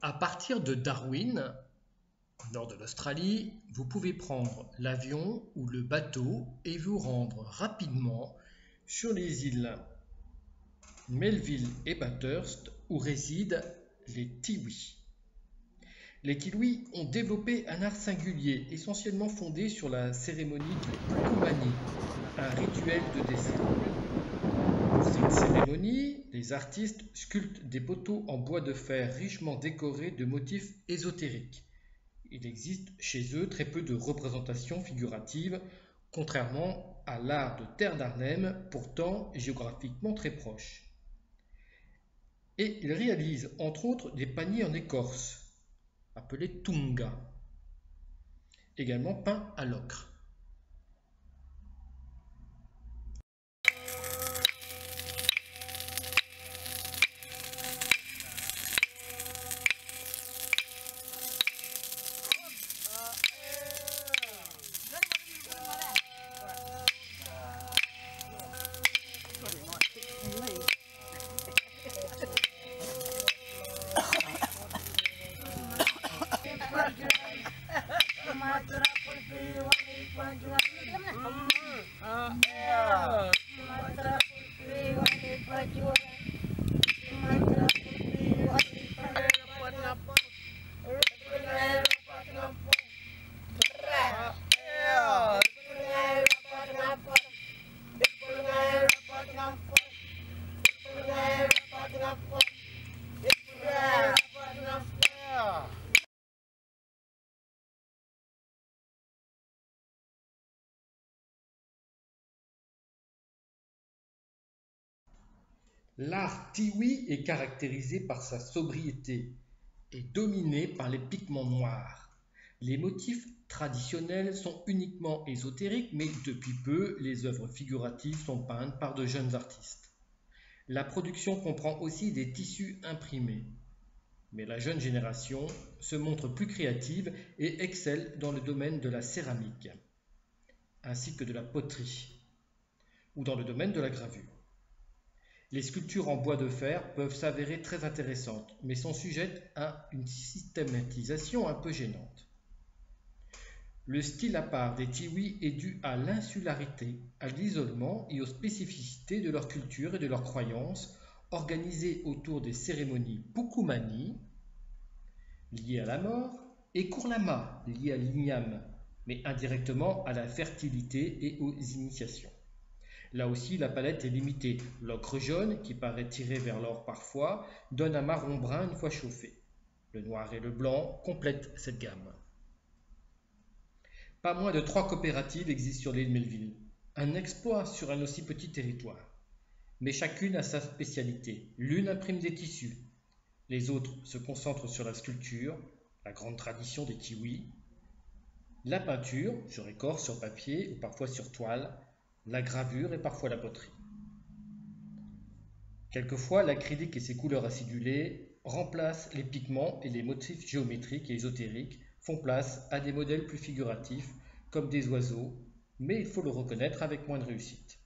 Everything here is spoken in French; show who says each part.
Speaker 1: À partir de Darwin, au nord de l'Australie, vous pouvez prendre l'avion ou le bateau et vous rendre rapidement sur les îles Melville et Bathurst où résident les Tiwi. Les Tiwi ont développé un art singulier, essentiellement fondé sur la cérémonie du Pukumani, un rituel de dessin. Pour cette cérémonie, les artistes sculptent des poteaux en bois de fer richement décorés de motifs ésotériques. Il existe chez eux très peu de représentations figuratives, contrairement à l'art de Terre d'Arnhem, pourtant géographiquement très proche. Et ils réalisent entre autres des paniers en écorce, appelés tunga, également peints à l'ocre. L'art tiwi est caractérisé par sa sobriété et dominé par les pigments noirs. Les motifs traditionnels sont uniquement ésotériques, mais depuis peu, les œuvres figuratives sont peintes par de jeunes artistes. La production comprend aussi des tissus imprimés. Mais la jeune génération se montre plus créative et excelle dans le domaine de la céramique, ainsi que de la poterie, ou dans le domaine de la gravure. Les sculptures en bois de fer peuvent s'avérer très intéressantes, mais sont sujettes à une systématisation un peu gênante. Le style à part des Tiwi est dû à l'insularité, à l'isolement et aux spécificités de leur culture et de leurs croyances, organisées autour des cérémonies Pukumani, liées à la mort, et Kurlama, liées à l'igname, mais indirectement à la fertilité et aux initiations. Là aussi, la palette est limitée. L'ocre jaune, qui paraît tirer vers l'or parfois, donne un marron brun une fois chauffé. Le noir et le blanc complètent cette gamme. Pas moins de 3 coopératives existent sur l'île Melville. Un exploit sur un aussi petit territoire. Mais chacune a sa spécialité. L'une imprime des tissus. Les autres se concentrent sur la sculpture, la grande tradition des Tiwi, la peinture, sur écorce, sur papier ou parfois sur toile, la gravure et parfois la poterie. Quelquefois, l'acrylique et ses couleurs acidulées remplacent les pigments et les motifs géométriques et ésotériques font place à des modèles plus figuratifs comme des oiseaux, mais il faut le reconnaître avec moins de réussite.